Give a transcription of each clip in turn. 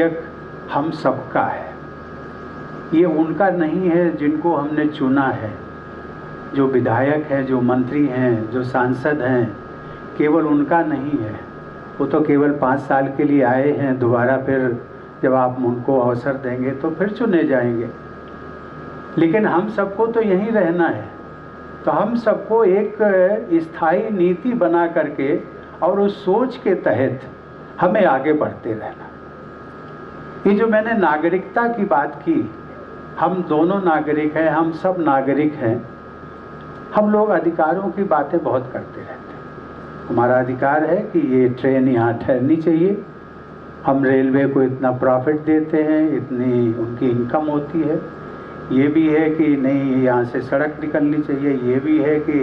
Budget हम सबका है, ये उनका नहीं है जिनको हमने चुना है। जो विधायक हैं, जो मंत्री हैं, जो सांसद हैं, केवल उनका नहीं है। वो तो केवल 5 साल के लिए आए हैं, दोबारा फिर जब आप उनको अवसर देंगे तो फिर चुने जाएंगे। लेकिन हम सबको तो यहीं रहना है, तो हम सबको एक स्थायी नीति बना करके और उस सोच के तहत हमें आगे बढ़ते रहना। ये जो मैंने नागरिकता की बात की, हम दोनों नागरिक हैं, हम सब नागरिक हैं। हम लोग अधिकारों की बातें बहुत करते रहते हैं। हमारा अधिकार है कि ये ट्रेन यहाँ ठहरनी चाहिए, हम रेलवे को इतना प्रॉफिट देते हैं, इतनी उनकी इनकम होती है। ये भी है कि नहीं, यहाँ से सड़क निकलनी चाहिए। ये भी है कि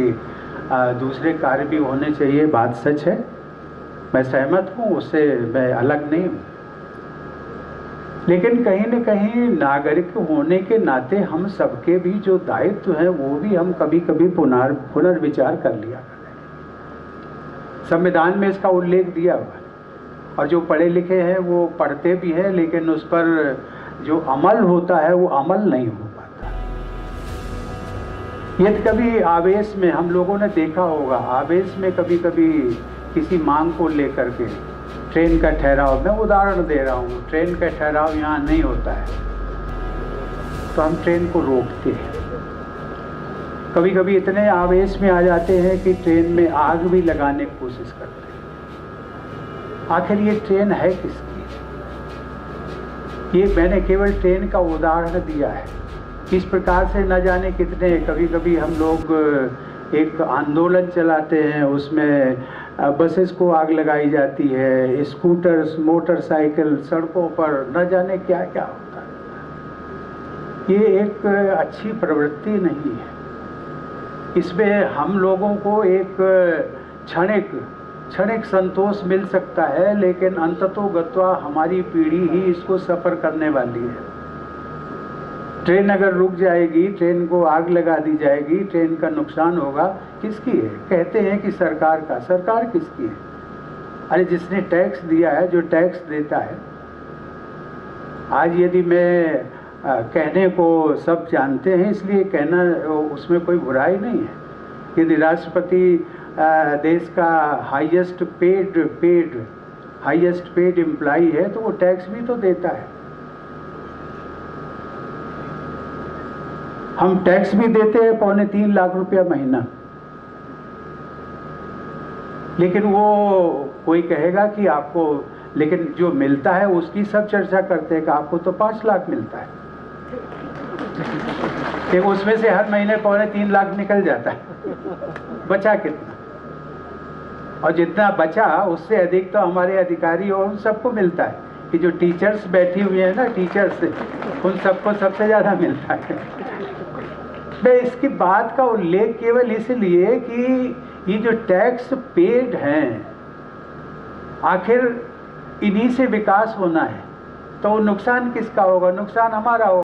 दूसरे कार्य भी होने चाहिए। बात सच है, मैं सहमत हूँ, उससे मैं अलग नहीं हूँ। लेकिन कहीं न कहीं नागरिक होने के नाते हम सबके भी जो दायित्व हैं वो भी हम कभी कभी पुनर्विचार कर लिया करें। संविधान में इसका उल्लेख दिया हुआ है, और जो पढ़े लिखे हैं वो पढ़ते भी हैं, लेकिन उस पर जो अमल होता है वो अमल नहीं हो पाता। यदि कभी आवेश में, हम लोगों ने देखा होगा, आवेश में कभी कभी किसी मांग को लेकर के ट्रेन का ठहराव, मैं उदाहरण दे रहा हूँ, ट्रेन का ठहराव यहाँ नहीं होता है तो हम ट्रेन को रोकते हैं। कभी कभी इतने आवेश में आ जाते हैं कि ट्रेन में आग भी लगाने की कोशिश करते हैं। आखिर ये ट्रेन है किसकी? ये मैंने केवल ट्रेन का उदाहरण दिया है। इस प्रकार से न जाने कितने, कभी कभी हम लोग एक आंदोलन चलाते हैं, उसमें बसेस को आग लगाई जाती है, स्कूटर्स, मोटरसाइकिल, सड़कों पर न जाने क्या क्या होता है। ये एक अच्छी प्रवृत्ति नहीं है। इसमें हम लोगों को एक क्षणिक संतोष मिल सकता है, लेकिन अंततोगत्वा हमारी पीढ़ी ही इसको सफ़र करने वाली है। ट्रेन अगर रुक जाएगी, ट्रेन को आग लगा दी जाएगी, ट्रेन का नुकसान होगा, किसकी है? कहते हैं कि सरकार का। सरकार किसकी है? अरे जिसने टैक्स दिया है, जो टैक्स देता है। आज यदि मैं कहने को सब जानते हैं इसलिए कहना, उसमें कोई बुराई नहीं है। यदि राष्ट्रपति देश का हाईएस्ट पेड एम्प्लॉई है तो वो टैक्स भी तो देता है। हम टैक्स भी देते हैं 2.25 लाख रुपया महीना, लेकिन वो कोई कहेगा कि आपको, लेकिन जो मिलता है उसकी सब चर्चा करते हैं कि आपको तो 5 लाख मिलता है, कि उसमें से हर महीने 2.25 लाख निकल जाता है। बचा कितना? और जितना बचा उससे अधिक तो हमारे अधिकारी और उन सबको मिलता है, कि जो टीचर्स बैठी हुई है ना, टीचर्स, उन सबको सबसे ज़्यादा मिलता है। मैं इसकी बात का उल्लेख केवल इसलिए कि ये जो टैक्स पेड हैं, आखिर इन्हीं से विकास होना है, तो नुकसान किसका होगा? नुकसान हमारा होगा।